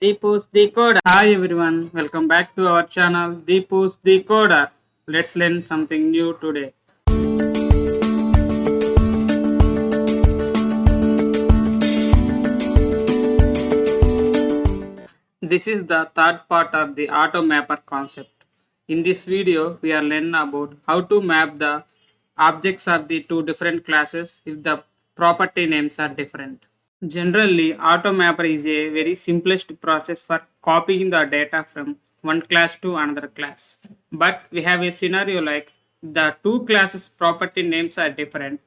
Deepu's Decoder. Hi everyone, welcome back to our channel Deepu's Decoder. Let's learn something new today. This is the third part of the auto mapper concept. In this video, we are learning about how to map the objects of the two different classes if the property names are different. Generally, AutoMapper is a very simplest process for copying the data from one class to another class. But we have a scenario like the two classes property names are different.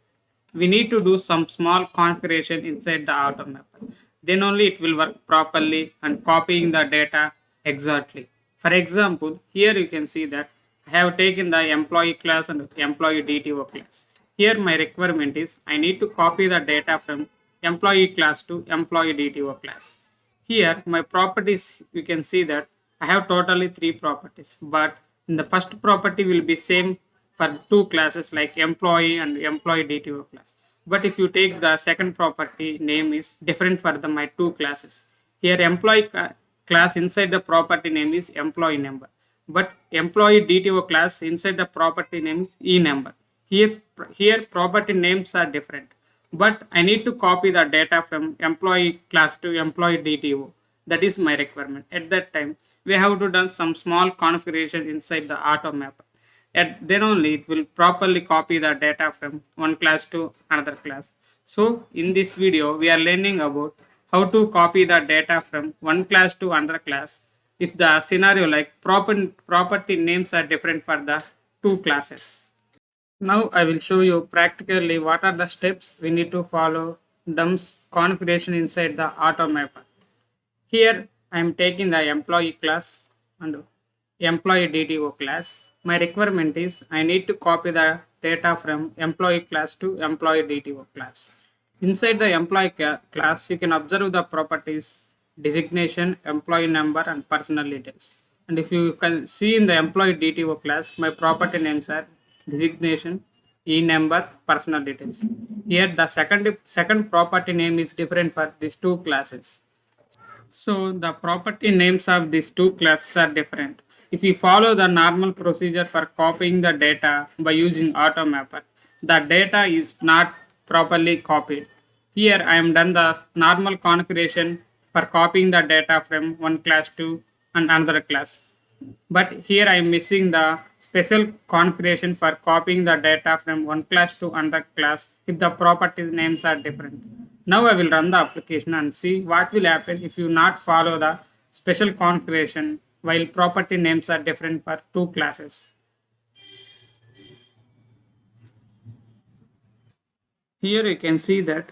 We need to do some small configuration inside the AutoMapper. Then only it will work properly and copying the data exactly. For example, here you can see that I have taken the employee class and employee DTO class. Here my requirement is I need to copy the data from employee class to employee DTO class. Here my properties, you can see that I have totally three properties, but in the first property will be same for two classes like employee and employee DTO class. But if you take the second property name is different for the my two classes. Here employee class inside the property name is employee number, but employee DTO class inside the property name is e number. Here property names are different, but I need to copy the data from employee class to employee DTO. That is my requirement. At that time, we have to done some small configuration inside the auto mapper. And then only it will properly copy the data from one class to another class. So in this video, we are learning about how to copy the data from one class to another class if the scenario like property names are different for the two classes. Now I will show you practically what are the steps we need to follow DUMS configuration inside the AutoMapper. Here I am taking the employee class and employee DTO class. My requirement is I need to copy the data from employee class to employee DTO class. Inside the employee class, you can observe the properties designation, employee number, and personal details. And if you can see in the employee DTO class, my property names are designation, e number, personal details. Here the second property name is different for these two classes. So the property names of these two classes are different. If you follow the normal procedure for copying the data by using AutoMapper, the data is not properly copied. Here I am done the normal configuration for copying the data from one class to another class. But here I am missing the special configuration for copying the data from one class to another class if the property names are different. Now I will run the application and see what will happen if you not follow the special configuration while property names are different for two classes. Here you can see that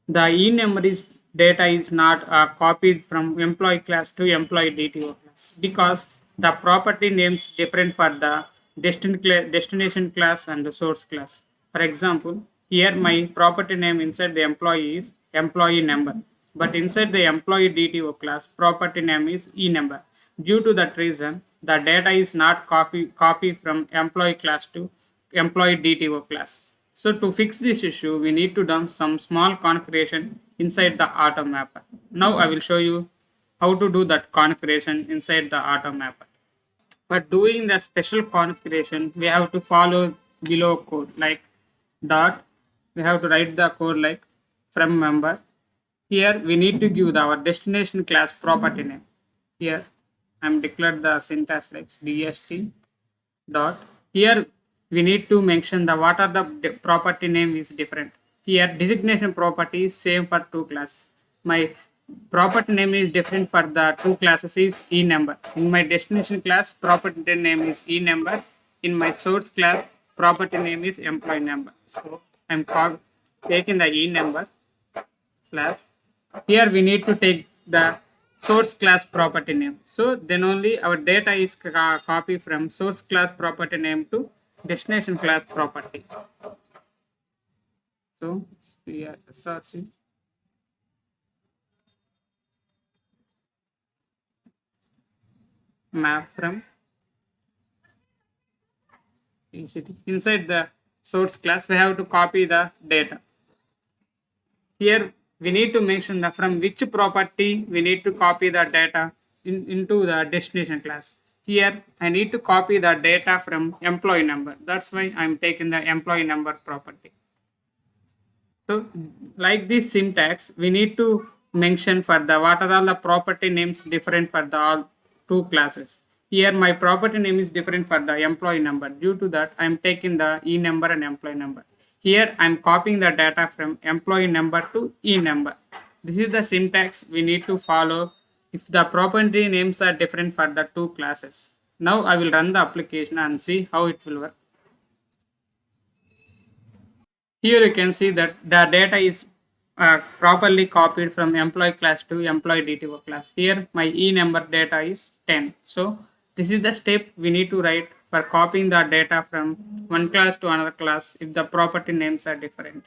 the e-memories data is not copied from employee class to employee DTO class because the property names different for the destination class and the source class. For example, here my property name inside the employee is employee number, but inside the employee DTO class, property name is e number. Due to that reason, the data is not copy from employee class to employee DTO class. So to fix this issue, we need to dump some small configuration inside the AutoMapper. Now I will show you how to do that configuration inside the AutoMapper. For doing the special configuration, we have to follow below code like dot. We have to write the code like from member. Here we need to give our destination class property name. Here I am declared the syntax like dst dot. Here we need to mention the what are the property name is different. Here designation property is same for two classes. My property name is different for the two classes is e number. In my destination class property name is e number. In my source class property name is employee number. So I'm taking the e number slash. Here we need to take the source class property name. So then only our data is copy from source class property name to destination class property. So we are src map from inside the source class we have to copy the data. Here we need to mention the from which property we need to copy the data into the destination class. Here I need to copy the data from employee number. That's why I'm taking the employee number property. So like this syntax, we need to mention for the what are all the property names different for the all two classes. Here my property name is different for the employee number. Due to that, I'm taking the e number and employee number. Here I'm copying the data from employee number to e number. This is the syntax we need to follow if the property names are different for the two classes. Now I will run the application and see how it will work. Here you can see that the data is properly copied from employee class to employee DTO class. Here my E number data is 10. So this is the step we need to write for copying the data from one class to another class if the property names are different.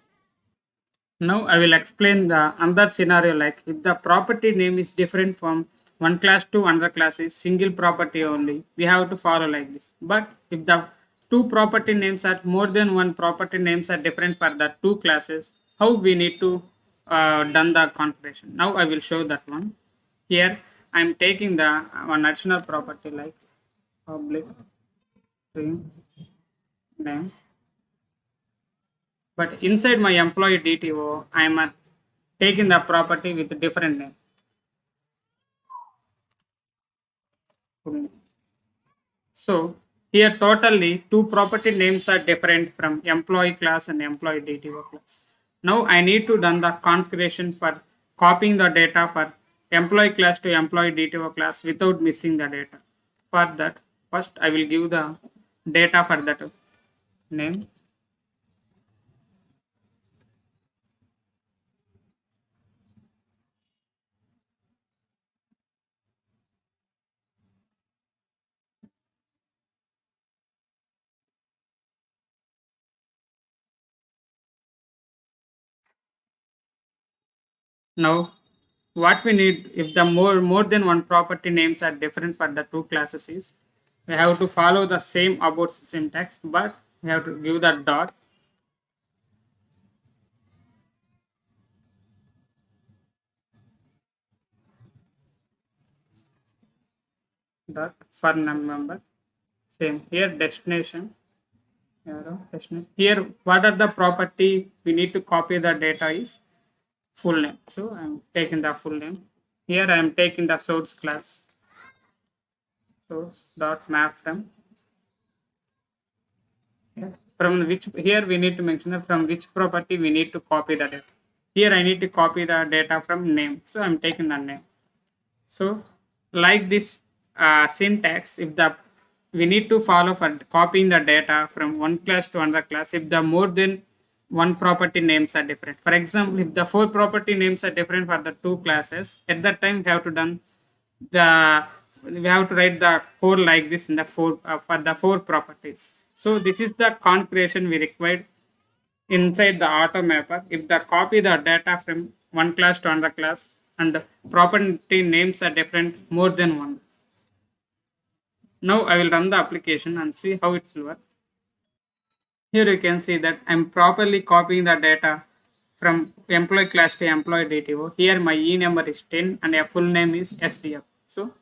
Now I will explain the another scenario like if the property name is different from one class to another class is single property only. We have to follow like this. But if the two property names are more than one property names are different for the two classes, how we need to done the configuration. Now I will show that one. Here I am taking the one additional property like public string name. But inside my employee DTO, I am taking the property with a different name. So here totally two property names are different from employee class and employee DTO class. Now I need to done the configuration for copying the data for employee class to employee DTO class without missing the data. For that, first I will give the data for that name. Now what we need if the more than one property names are different for the two classes is we have to follow the same about syntax, but we have to give the dot for number. Same here destination. Here what are the property we need to copy the data is full name. So I'm taking the full name. Here I am taking the source class. Source dot map from which here we need to mention that from which property we need to copy the data. Here I need to copy the data from name. So I'm taking the name. So like this syntax, if the we need to follow for copying the data from one class to another class if the more than one property names are different. For example, if the four property names are different for the two classes, at that time we have to done the we have to write the code like this in the four for the four properties. So this is the configuration we required inside the auto mapper if the copy the data from one class to another class and property names are different more than one. Now I will run the application and see how it will work. Here you can see that I'm properly copying the data from employee class to employee DTO. Here my E number is 10 and a full name is SDF. So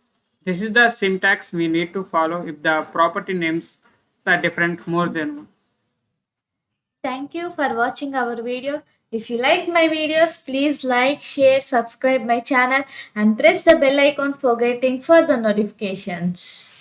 this is the syntax we need to follow if the property names are different more than one. Thank you for watching our video. If you like my videos, please like, share, subscribe my channel and press the bell icon for getting further notifications.